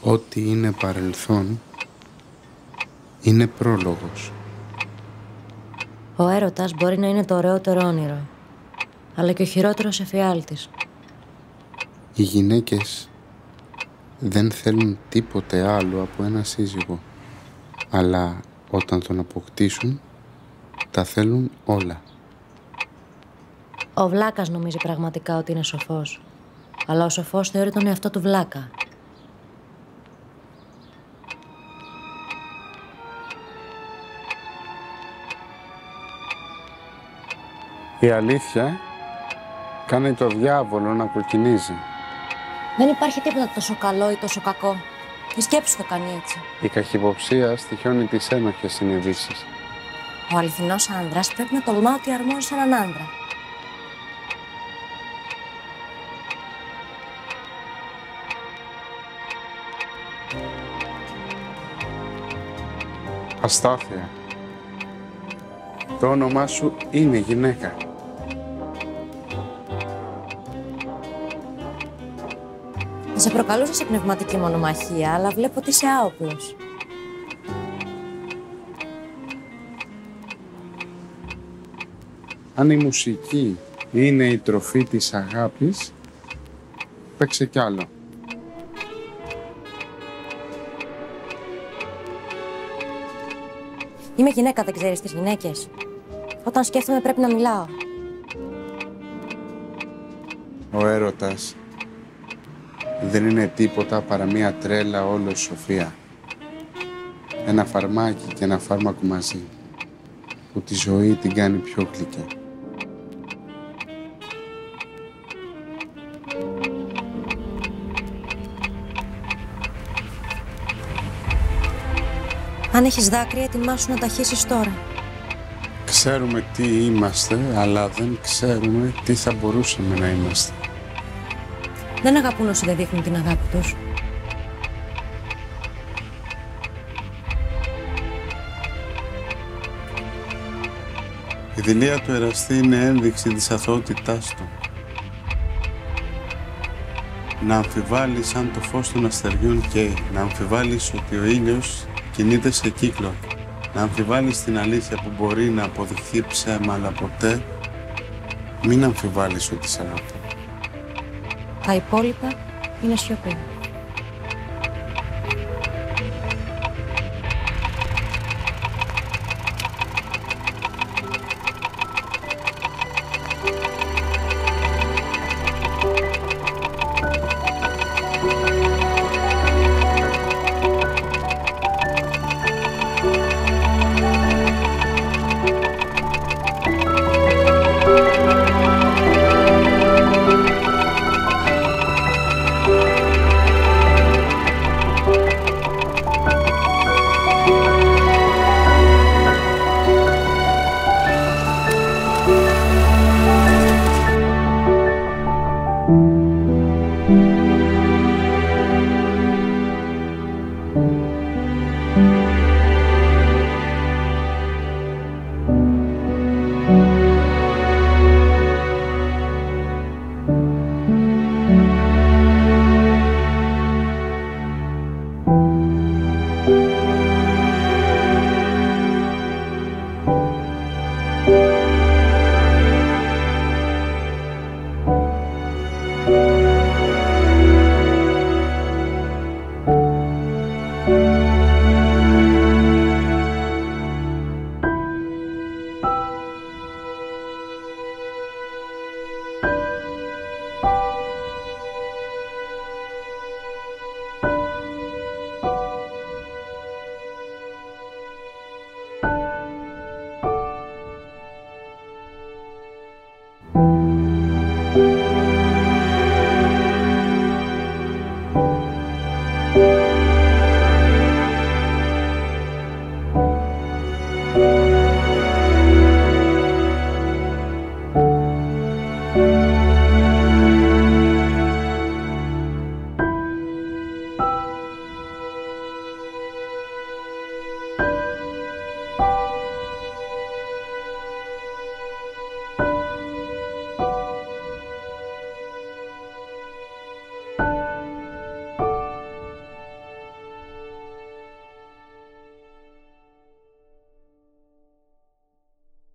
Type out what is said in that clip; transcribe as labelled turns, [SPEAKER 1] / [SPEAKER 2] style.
[SPEAKER 1] Ό,τι είναι παρελθόν είναι πρόλογος.
[SPEAKER 2] Ο έρωτας μπορεί να είναι το ωραιότερο όνειρο, αλλά και ο χειρότερος εφιάλτης.
[SPEAKER 1] Οι γυναίκες δεν θέλουν τίποτε άλλο από ένα σύζυγο, αλλά όταν τον αποκτήσουν, τα θέλουν όλα.
[SPEAKER 2] Ο βλάκας νομίζει πραγματικά ότι είναι σοφός, αλλά ο σοφός θεωρεί τον εαυτό του βλάκα.
[SPEAKER 1] Η αλήθεια κάνει το διάβολο να κοκκινίζει.
[SPEAKER 2] Δεν υπάρχει τίποτα τόσο καλό ή τόσο κακό. Η σκέψη το κάνει έτσι.
[SPEAKER 1] Η καχυποψία στοιχιώνει τις ένοχες συνειδήσεις.
[SPEAKER 2] Ο αληθινός άνδρας πρέπει να τολμά ότι αρμόζει σε έναν άνδρα.
[SPEAKER 1] Αστάθεια. Το όνομά σου είναι γυναίκα.
[SPEAKER 2] Θα σε προκαλούσα σε πνευματική μονομαχία, αλλά βλέπω ότι είσαι άοπλος.
[SPEAKER 1] Αν η μουσική είναι η τροφή της αγάπης, παίξε κι άλλο.
[SPEAKER 2] Είμαι γυναίκα, δεν ξέρεις τις γυναίκες. Όταν σκέφτομαι πρέπει να μιλάω.
[SPEAKER 1] Ο έρωτας δεν είναι τίποτα παρά μία τρέλα όλο σοφία. Ένα φαρμάκι και ένα φάρμακο μαζί, που τη ζωή την κάνει πιο γλυκιά.
[SPEAKER 2] Αν έχεις δάκρυα, ετοιμάσου να τα χύσεις τώρα.
[SPEAKER 1] Ξέρουμε τι είμαστε, αλλά δεν ξέρουμε τι θα μπορούσαμε να είμαστε.
[SPEAKER 2] Δεν αγαπούν όσοι δεν δείχνουν την αγάπη τους.
[SPEAKER 1] Η δειλία του εραστή είναι ένδειξη της αθωότητάς του. Να αμφιβάλλεις αν το φως των αστεριών καίει. Να αμφιβάλλεις ότι ο ήλιος κινείται σε κύκλο. Να αμφιβάλλεις την αλήθεια που μπορεί να αποδειχθεί ψέμα, αλλά ποτέ μην αμφιβάλλεις ότι σε αγαπώ.
[SPEAKER 2] Τα υπόλοιπα είναι σιωπή.